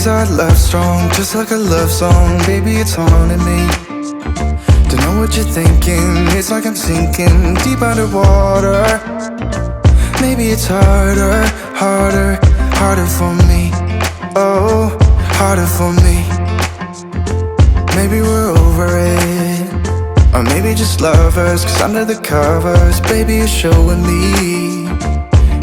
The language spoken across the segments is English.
'Cause our love's strong, just like a love song. Baby, it's haunting me. Don't know what you're thinking. It's like I'm sinking deep underwater. Maybe it's harder, harder, harder for me. Oh, harder for me. Maybe we're over it, or maybe just lovers. 'Cause under the covers, baby, you're showing me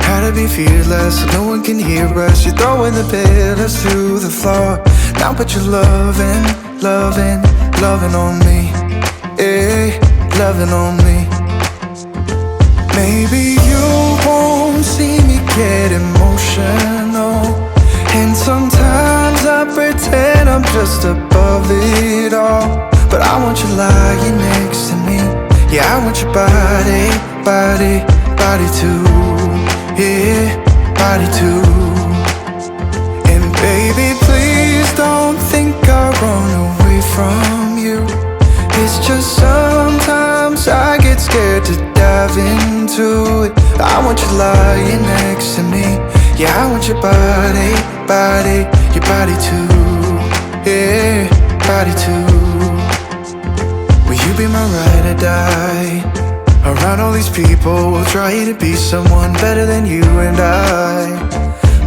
how to be fearless so no one can hear us. You're throwing the pillars through the floor. Now put your loving, loving, loving on me. Eh, loving on me. Maybe you won't see me get emotional, and sometimes I pretend I'm just above it all. But I want you lying next to me. Yeah, I want your body, body, body too. Yeah, body too. And baby, please don't think I'll run away from you. It's just sometimes I get scared to dive into it. I want you lying next to me. Yeah, I want your body, body, your body too. Yeah, body too. Will you be my ride or die? Around all these people, we'll try to be someone better than you and I.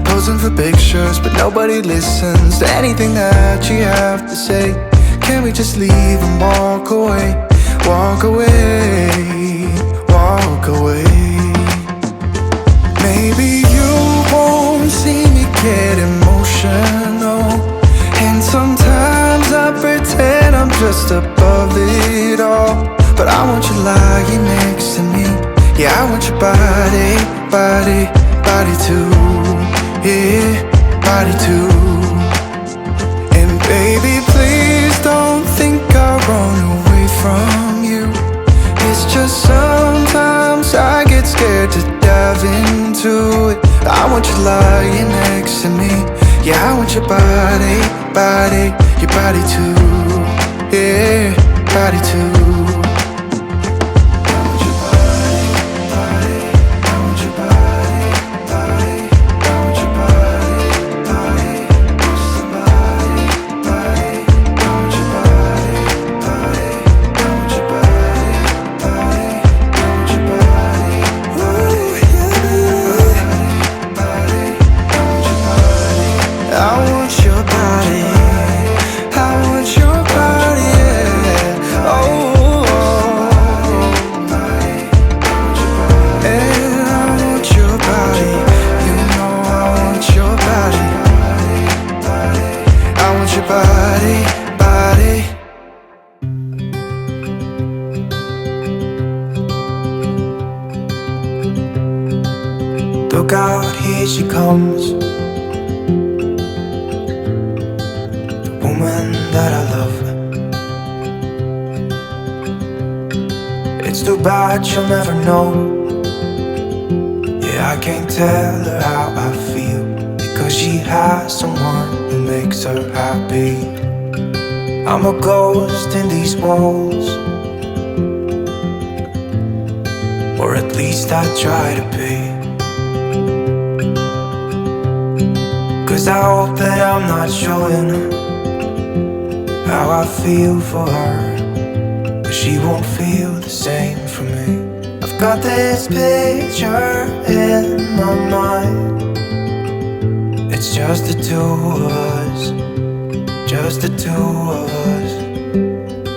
Posing for pictures, but nobody listens to anything that you have to say. Can we just leave and walk away? Walk away, walk away. Maybe you won't see me get emotional, and sometimes I pretend I'm just above it all. But I want you lying next to me. Yeah, I want your body, body, body too. Yeah, body too. And baby, please don't think I'll run away from you. It's just sometimes I get scared to dive into it. I want you lying next to me. Yeah, I want your body, body, your body too. Yeah, body too. Look out, here she comes, the woman that I love. It's too bad she'll never know. Yeah, I can't tell her how I feel, because she has someone who makes her happy. I'm a ghost in these walls, or at least I try to be. 'Cause I hope that I'm not showing how I feel for her, but she won't feel the same for me. I've got this picture in my mind. It's just the two of us, just the two of us.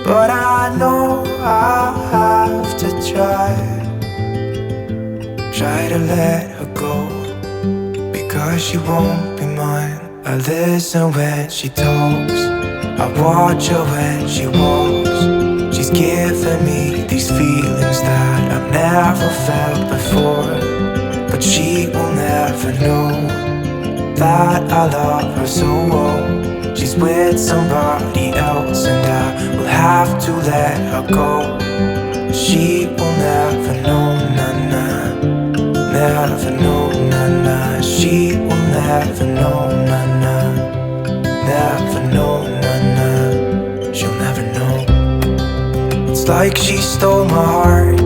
But I know I have to try to let her go, because she won't be mine. I listen when she talks, I watch her when she walks. She's giving me these feelings that I've never felt before, but she will never know that I love her so well. She's with somebody else, and I will have to let her go. She will never know, nah-nah, never know, nah-nah. She will never know, nah-nah, never know, nah-nah. She'll never know. It's like she stole my heart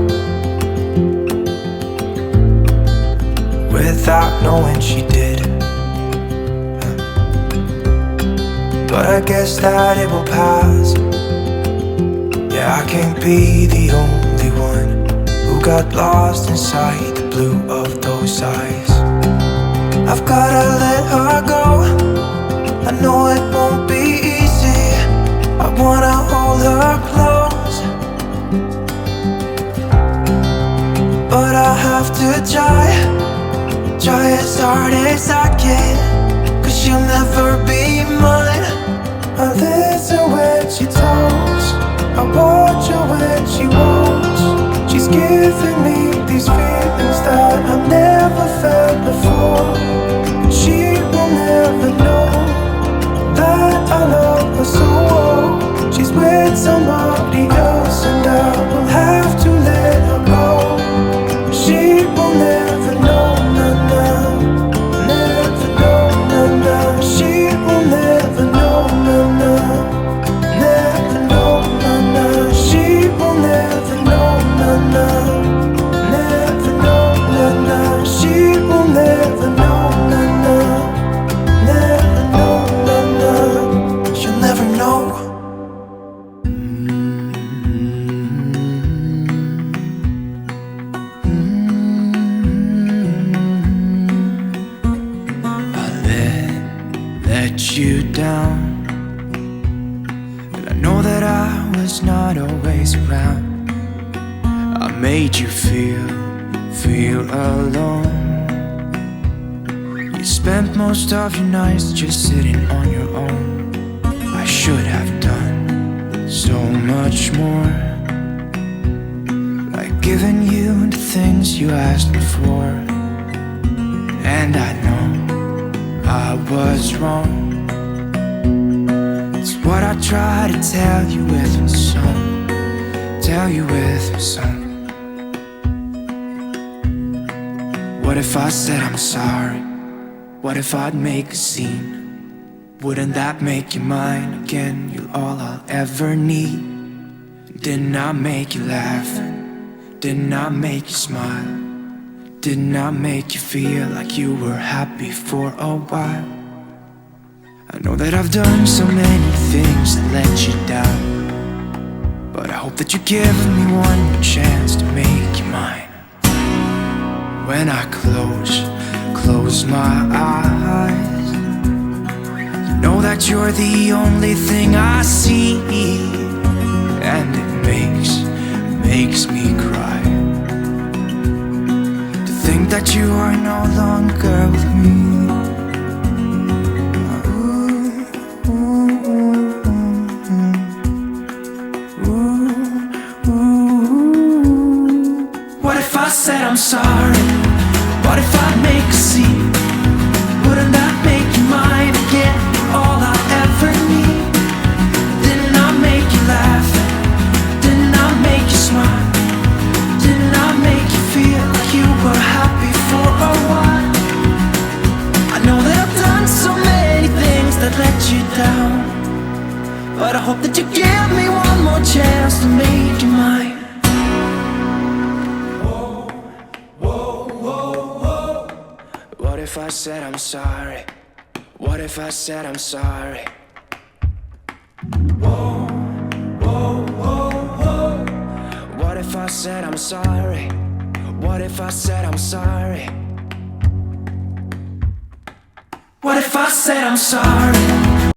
without knowing she did. I guess that it will pass. Yeah, I can't be the only one who got lost inside the blue of those eyes. I've gotta let her go. I know it won't be easy. I wanna hold her close, but I have to try as hard as I can, 'cause she'll never be mine. I listen when she talks, I watch her when she walks. She's giving me these feelings that I've never felt before. She will never know that I love her so well. She's with somebody else and I will have to let her go. She will never know, never know, she will never know, never know, she will never know, never know, she will never know, never know, she'll never know. Let you down, and I know that I was not always around. I made you feel alone. You spent most of your nights just sitting on your own. I should have done so much more, like giving you the things you asked me for. And I know I was wrong. It's what I try to tell you with my song, tell you with my song. What if I said I'm sorry? What if I'd make a scene? Wouldn't that make you mine again? You're all I'll ever need. Didn't I make you laugh? Didn't I make you smile? Didn't I make you feel like you were happy for a while? I know that I've done so many things that let you down, but I hope that you give me one more chance to make you mine. When I close my eyes, you know that you're the only thing I see, and it makes me cry. Think that you are no longer with me. What if I said I'm sorry? What if I make a scene? Wouldn't that make you mine again? All I ever need. Didn't I make you laugh? Didn't I make you smile? Didn't I make you feel like you were happy for a while? I know that I've done so many things that let you down, but I hope that you give me one more chance to make you mine. What if I said I'm sorry? What if I said I'm sorry? What if I said I'm sorry? What if I said I'm sorry? What if I said I'm sorry?